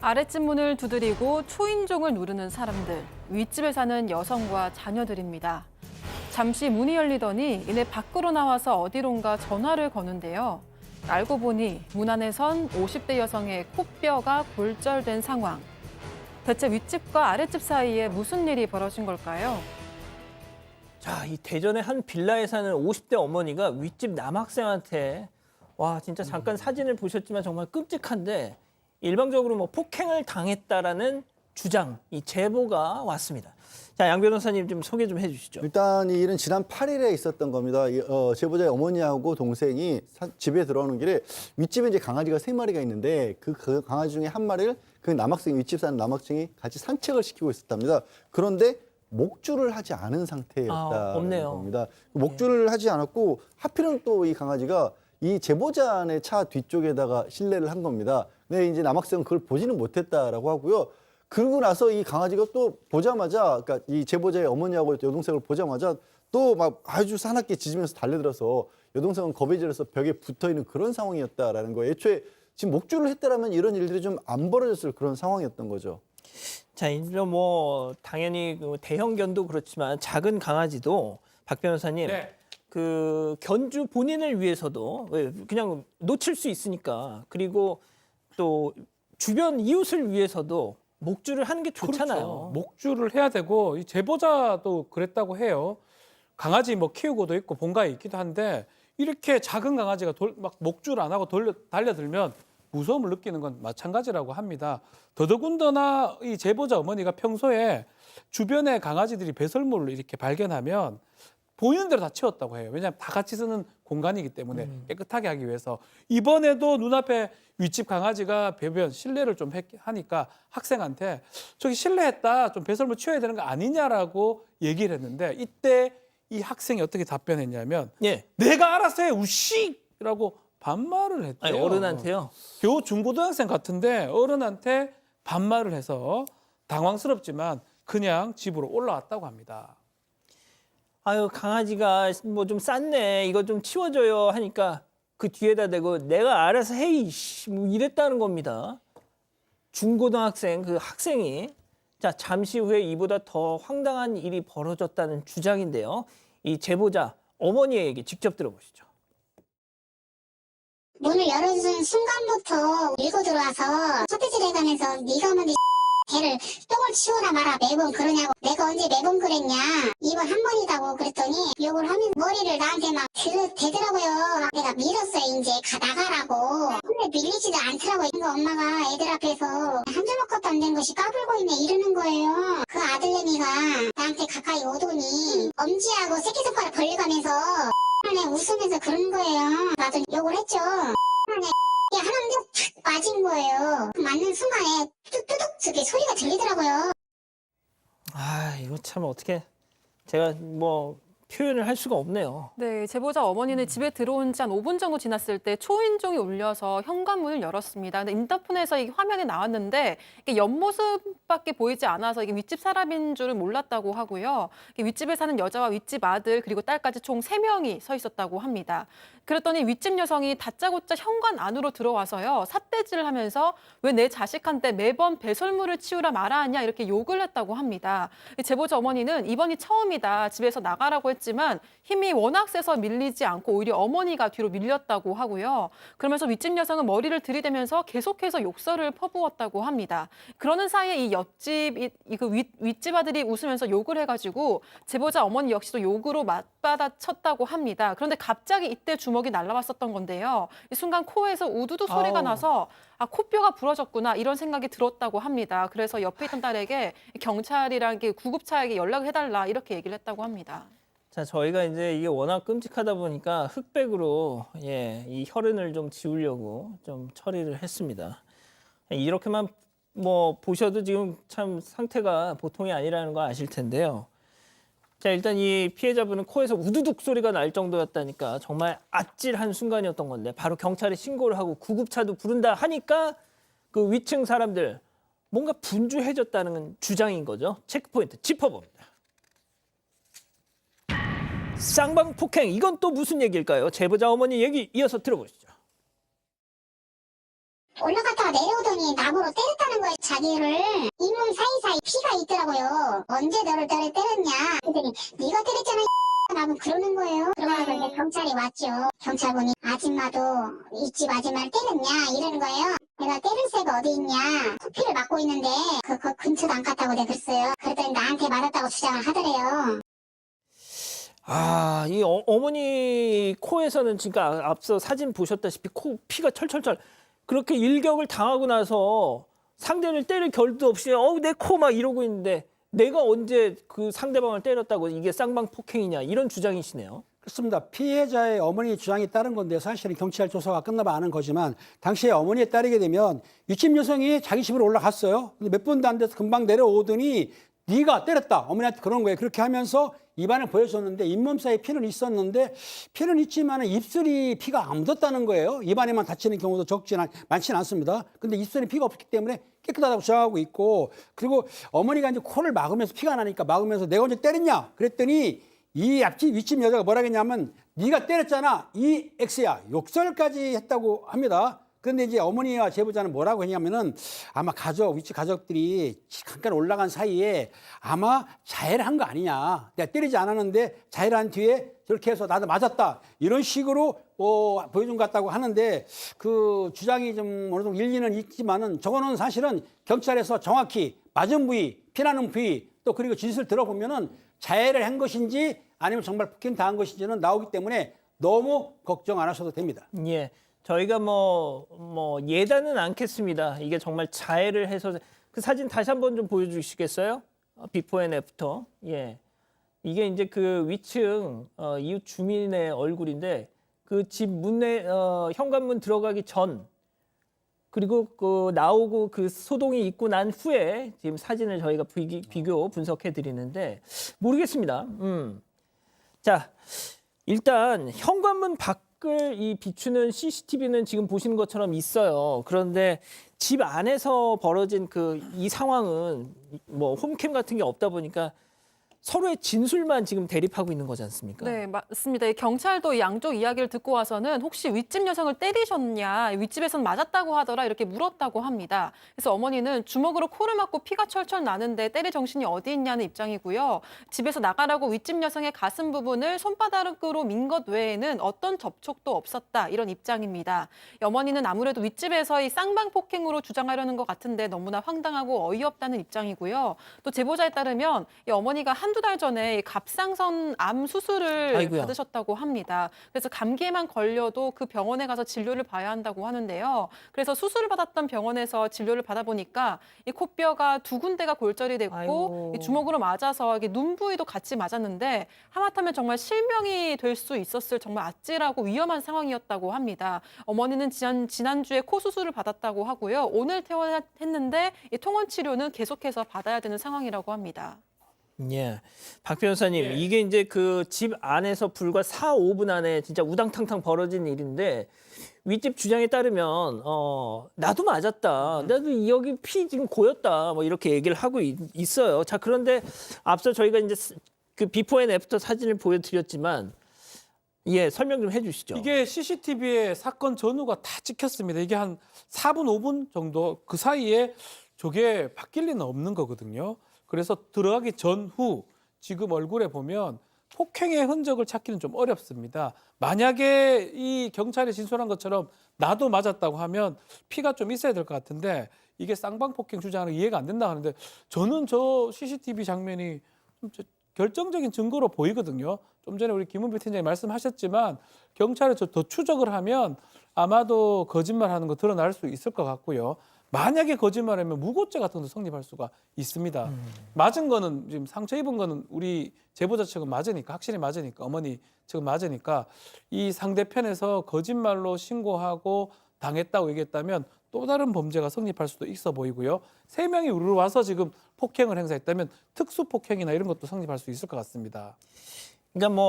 아랫집 문을 두드리고 초인종을 누르는 사람들, 윗집에 사는 여성과 자녀들입니다. 잠시 문이 열리더니 이내 밖으로 나와서 어디론가 전화를 거는데요. 알고 보니 문 안에선 50대 여성의 코뼈가 골절된 상황. 대체 윗집과 아랫집 사이에 무슨 일이 벌어진 걸까요? 자, 이 대전의 한 빌라에 사는 50대 어머니가 윗집 남학생한테 와, 진짜 잠깐 사진을 보셨지만 정말 끔찍한데 일방적으로 뭐 폭행을 당했다라는 주장, 이 제보가 왔습니다. 자, 양 변호사님 좀 소개 좀 해주시죠. 일단 이 일은 지난 8일에 있었던 겁니다. 제보자의 어머니하고 동생이 집에 들어오는 길에 윗집에 이제 강아지가 3마리가 있는데 그 강아지 중에 한 마리를 그 남학생, 윗집 사는 남학생이 같이 산책을 시키고 있었답니다. 그런데 목줄을 하지 않은 상태였다는 없네요. 겁니다. 목줄을 하지 않았고 하필은 또 이 강아지가 이 제보자의 차 뒤쪽에다가 실내를 한 겁니다. 근데 이제 남학생은 그걸 보지는 못했다라고 하고요. 그러고 나서 이 강아지가 또 보자마자, 그러니까 이 제보자의 어머니하고 여동생을 보자마자 또 막 아주 사납게 짖으면서 달려들어서 여동생은 겁에 질려서 벽에 붙어 있는 그런 상황이었다라는 거예요. 애초에 지금 목줄을 했다라면 이런 일들이 좀 안 벌어졌을 그런 상황이었던 거죠. 자, 이제 뭐 당연히 그 대형견도 그렇지만 작은 강아지도 박 변호사님 네. 그 견주 본인을 위해서도 그냥 놓칠 수 있으니까 그리고 또 주변 이웃을 위해서도 목줄을 하는 게 좋잖아요. 그렇죠. 목줄을 해야 되고 이 제보자도 그랬다고 해요. 강아지 뭐 키우고도 있고 본가에 있기도 한데 이렇게 작은 강아지가 막 목줄 안 하고 달려들면 무서움을 느끼는 건 마찬가지라고 합니다. 더더군다나 이 제보자 어머니가 평소에 주변에 강아지들이 배설물을 이렇게 발견하면 보이는 대로 다 치웠다고 해요. 왜냐하면 다 같이 쓰는 공간이기 때문에 깨끗하게 하기 위해서. 이번에도 눈앞에 윗집 강아지가 배변 실례를 좀 하니까 학생한테 저기 실례했다, 좀 배설물 치워야 되는 거 아니냐라고 얘기를 했는데 이때 이 학생이 어떻게 답변했냐면 예. 내가 알아서 해 우씨라고 반말을 했대요. 아니, 어른한테요. 겨우 중고등학생 같은데 어른한테 반말을 해서 당황스럽지만 그냥 집으로 올라왔다고 합니다. 아유, 강아지가 뭐 좀 쌌네. 이거 좀 치워줘요 하니까 그 뒤에다 대고 내가 알아서 해. 이씨, 뭐 이랬다는 겁니다. 중고등학생 그 학생이 자, 잠시 후에 이보다 더 황당한 일이 벌어졌다는 주장인데요. 이 제보자 어머니의 얘기 직접 들어보시죠. 문을 열어준 순간부터 밀고 들어와서 삿대질을 해가면서 네가 먼저 걔를 똥을 치워라 마라 매번 그러냐고 내가 언제 매번 그랬냐 이번 한 번이다고 그랬더니 욕을 하면 머리를 나한테 막 대더라고요. 내가 밀었어요. 이제 나가라고. 근데 밀리지도 않더라고요. 그러니까 엄마가 애들 앞에서 한 조각것도 안 된 것이 까불고 있네 이러는 거예요. 그 아들내미가 나한테 가까이 오더니 엄지하고 새끼손가락 벌려가면서 안에 웃으면서 그러는 거예요. 나도 욕을 했죠. 하나인데 탁 맞은 거예요. 맞는 순간에 뚜둑 저게 소리가 들리더라고요. 아, 이거 참 어떻게 제가 뭐 표현을 할 수가 없네요. 네, 제보자 어머니는 집에 들어온 지 한 5분 정도 지났을 때 초인종이 울려서 현관문을 열었습니다. 근데 인터폰에서 이 화면이 나왔는데 이게 옆모습밖에 보이지 않아서 이게 윗집 사람인 줄은 몰랐다고 하고요. 윗집에 사는 여자와 윗집 아들 그리고 딸까지 총 3명이 서 있었다고 합니다. 그랬더니 윗집 여성이 다짜고짜 현관 안으로 들어와서요. 삿대질을 하면서 왜 내 자식한테 매번 배설물을 치우라 말아 하냐 이렇게 욕을 했다고 합니다. 제보자 어머니는 이번이 처음이다. 집에서 나가라고 했지만 힘이 워낙 세서 밀리지 않고 오히려 어머니가 뒤로 밀렸다고 하고요. 그러면서 윗집 여성은 머리를 들이대면서 계속해서 욕설을 퍼부었다고 합니다. 그러는 사이에 이 옆집, 윗집 아들이 웃으면서 욕을 해가지고 제보자 어머니 역시도 욕으로 맞받아쳤다고 합니다. 그런데 갑자기 이때 주먹이 날라왔었던 건데요. 이 순간 코에서 우두두 소리가 나서 아, 코뼈가 부러졌구나 이런 생각이 들었다고 합니다. 그래서 옆에 있던 딸에게 경찰이랑 구급차에게 연락을 해달라 이렇게 얘기를 했다고 합니다. 자, 저희가 이제 이게 워낙 끔찍하다 보니까 흑백으로 이 혈흔을 좀 지우려고 좀 처리를 했습니다. 이렇게만 뭐 보셔도 지금 참 상태가 보통이 아니라는 거 아실 텐데요. 자, 일단 이 피해자분은 코에서 우두둑 소리가 날 정도였다니까 정말 아찔한 순간이었던 건데 바로 경찰에 신고를 하고 구급차도 부른다 하니까 그 위층 사람들 뭔가 분주해졌다는 주장인 거죠. 체크포인트 짚어봅니다. 쌍방 폭행 이건 또 무슨 얘기일까요? 제보자 어머니 얘기 이어서 들어보시죠. 올라갔다가 내려오더니 나무로 때렸다는 거예요. 자기를 잇몸 사이사이 피가 있더라고요. 언제 너를 때렸냐? 그랬더니 네가 때렸잖아. 라고 그러는 거예요. 그러고 이제 경찰이 왔죠. 경찰분이 아줌마도 이 집 아줌마를 때렸냐 이러는 거예요. 내가 때릴 새가 어디 있냐. 코피를 맞고 있는데 그 근처도 안 갔다고 내가 그랬어요. 그랬더니 나한테 맞았다고 주장을 하더래요. 아, 이 어머니 코에서는 지금 앞서 사진 보셨다시피 코 피가 철철철 그렇게 일격을 당하고 나서 상대를 때릴 겨를도 없이 내 코 막 이러고 있는데 내가 언제 그 상대방을 때렸다고 이게 쌍방폭행이냐 이런 주장이시네요. 그렇습니다. 피해자의 어머니 주장이 따른 건데 사실은 경찰 조사가 끝나면 아는 거지만 당시에 어머니에 따르게 되면 윗집 여성이 자기 집으로 올라갔어요. 근데 몇 분도 안 돼서 금방 내려오더니 네가 때렸다. 어머니한테 그런 거예요. 그렇게 하면서 입안을 보여줬는데 잇몸 사이에 피는 있었는데 피는 있지만 입술이 피가 안 묻었다는 거예요. 입안에만 다치는 경우도 많지는 않습니다. 근데 입술에 피가 없기 때문에 깨끗하다고 주장하고 있고 그리고 어머니가 이제 코를 막으면서 피가 나니까 막으면서 내가 언제 때렸냐 그랬더니 이 앞집 윗집 여자가 뭐라 했냐면 네가 때렸잖아 이 X야 욕설까지 했다고 합니다. 그런데 이제 어머니와 제보자는 뭐라고 했냐면은 아마 윗집 가족들이 잠깐 올라간 사이에 아마 자해를 한 거 아니냐. 내가 때리지 않았는데 자해를 한 뒤에 저렇게 해서 나도 맞았다. 이런 식으로 보여준 것 같다고 하는데 그 주장이 좀 어느 정도 일리는 있지만은 저거는 사실은 경찰에서 정확히 맞은 부위, 피나는 부위 또 그리고 진술을 들어보면은 자해를 한 것인지 아니면 정말 폭행 당한 것인지는 나오기 때문에 너무 걱정 안 하셔도 됩니다. 예. 저희가 예단은 않겠습니다. 이게 정말 자해를 해서 그 사진 다시 한번 좀 보여주시겠어요? 비포 앤 애프터. 예. 이게 이제 그 위층 이웃 주민의 얼굴인데 그 집 문에 현관문 들어가기 전 그리고 그 나오고 그 소동이 있고 난 후에 지금 사진을 저희가 비교 분석해 드리는데 모르겠습니다. 자, 일단 현관문 밖을 이 비추는 CCTV는 지금 보시는 것처럼 있어요. 그런데 집 안에서 벌어진 이 상황은 홈캠 같은 게 없다 보니까 서로의 진술만 지금 대립하고 있는 거지 않습니까? 네, 맞습니다. 이 경찰도 양쪽 이야기를 듣고 와서는 혹시 윗집 여성을 때리셨냐, 윗집에선 맞았다고 하더라 이렇게 물었다고 합니다. 그래서 어머니는 주먹으로 코를 맞고 피가 철철 나는데 때릴 정신이 어디 있냐는 입장이고요. 집에서 나가라고 윗집 여성의 가슴 부분을 손바닥으로 민 것 외에는 어떤 접촉도 없었다 이런 입장입니다. 이 어머니는 아무래도 윗집에서의 쌍방폭행으로 주장하려는 것 같은데 너무나 황당하고 어이없다는 입장이고요. 또 제보자에 따르면 이 어머니가 한두 달 전에 갑상선 암 수술을 아이고야. 받으셨다고 합니다. 그래서 감기에만 걸려도 그 병원에 가서 진료를 봐야 한다고 하는데요. 그래서 수술을 받았던 병원에서 진료를 받아보니까 이 코뼈가 두 군데가 골절이 됐고 아이고. 이 주먹으로 맞아서 이게 눈 부위도 같이 맞았는데 하마터면 정말 실명이 될 수 있었을 정말 아찔하고 위험한 상황이었다고 합니다. 어머니는 지난주에 코 수술을 받았다고 하고요. 오늘 퇴원했는데 이 통원 치료는 계속해서 받아야 되는 상황이라고 합니다. 예. 박 변호사님, 이게 이제 그 집 안에서 불과 4, 5분 안에 진짜 우당탕탕 벌어진 일인데 윗집 주장에 따르면 나도 맞았다. 나도 여기 피 지금 고였다. 이렇게 얘기를 하고 있어요. 자, 그런데 앞서 저희가 이제 그 비포 앤 애프터 사진을 보여드렸지만 예, 설명 좀 해주시죠. 이게 CCTV에 사건 전후가 다 찍혔습니다. 이게 한 4분, 5분 정도 그 사이에 저게 바뀔 리는 없는 거거든요. 그래서 들어가기 전후 지금 얼굴에 보면 폭행의 흔적을 찾기는 좀 어렵습니다. 만약에 이 경찰이 진술한 것처럼 나도 맞았다고 하면 피가 좀 있어야 될 것 같은데 이게 쌍방폭행 주장은 이해가 안 된다 하는데 저는 저 CCTV 장면이 좀 결정적인 증거로 보이거든요. 좀 전에 우리 김은배 팀장이 말씀하셨지만 경찰이 더 추적을 하면 아마도 거짓말하는 거 드러날 수 있을 것 같고요. 만약에 거짓말하면 무고죄 같은 것도 성립할 수가 있습니다. 맞은 거는 지금 상처 입은 거는 우리 제보자 측은 맞으니까 확실히 맞으니까 어머니 측은 맞으니까 이 상대편에서 거짓말로 신고하고 당했다고 얘기했다면 또 다른 범죄가 성립할 수도 있어 보이고요. 3명이 우르르 와서 지금 폭행을 행사했다면 특수폭행이나 이런 것도 성립할 수 있을 것 같습니다. 그러니까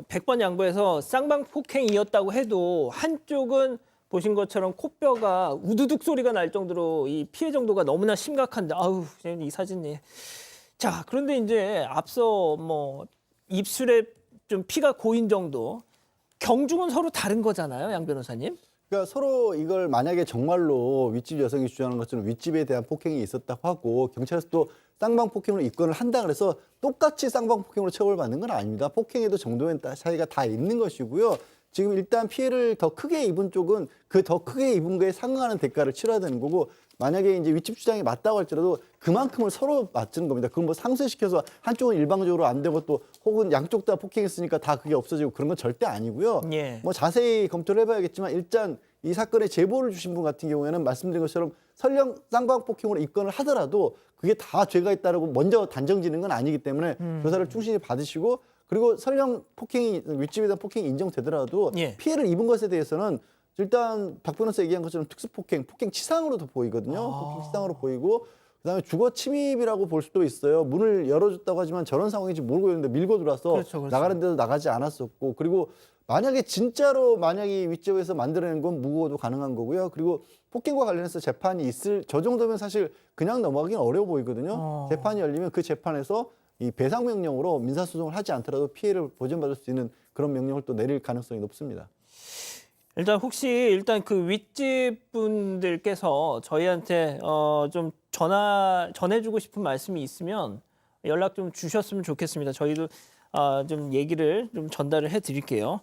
100번 양보해서 쌍방폭행이었다고 해도 한쪽은 보신 것처럼 코뼈가 우두둑 소리가 날 정도로 이 피해 정도가 너무나 심각한데 아우 이 사진이 자 그런데 이제 앞서 입술에 좀 피가 고인 정도 경중은 서로 다른 거잖아요, 양 변호사님. 그러니까 서로 이걸 만약에 정말로 윗집 여성이 주장하는 것처럼 윗집에 대한 폭행이 있었다고 하고 경찰에서 또 쌍방폭행으로 입건을 한다 그래서 똑같이 쌍방폭행으로 처벌받는 건 아닙니다. 폭행에도 정도의 차이가 다 있는 것이고요. 지금 일단 피해를 더 크게 입은 쪽은 그 더 크게 입은 거에 상응하는 대가를 치러야 되는 거고 만약에 이제 윗집 주장이 맞다고 할지라도 그만큼을 서로 맞추는 겁니다. 그건 뭐 상쇄시켜서 한쪽은 일방적으로 안 되고 또 혹은 양쪽 다 폭행했으니까 다 그게 없어지고 그런 건 절대 아니고요. 예. 뭐 자세히 검토를 해봐야겠지만 일단 이 사건에 제보를 주신 분 같은 경우에는 말씀드린 것처럼 설령 쌍방폭행으로 입건을 하더라도 그게 다 죄가 있다라고 먼저 단정지는 건 아니기 때문에 조사를 충실히 받으시고 그리고 설령 폭행이 윗집에 대한 폭행이 인정되더라도 예. 피해를 입은 것에 대해서는 일단 박 변호사 얘기한 것처럼 특수폭행, 폭행치상으로도 보이거든요. 폭행치상으로 보이고 그다음에 주거 침입이라고 볼 수도 있어요. 문을 열어줬다고 하지만 저런 상황인지 모르고 있는데 밀고 들어와서 그렇죠. 나가는 데도 나가지 않았었고 그리고 만약에 진짜로 만약에 윗집에서 만들어낸 건 무고도 가능한 거고요. 그리고 폭행과 관련해서 재판이 있을 저 정도면 사실 그냥 넘어가기는 어려워 보이거든요. 재판이 열리면 그 재판에서 이 배상 명령으로 민사소송을 하지 않더라도 피해를 보전받을 수 있는 그런 명령을 또 내릴 가능성이 높습니다. 일단 혹시 그 윗집 분들께서 저희한테 좀 전해주고 싶은 말씀이 있으면 연락 좀 주셨으면 좋겠습니다. 저희도 좀 얘기를 좀 전달을 해드릴게요.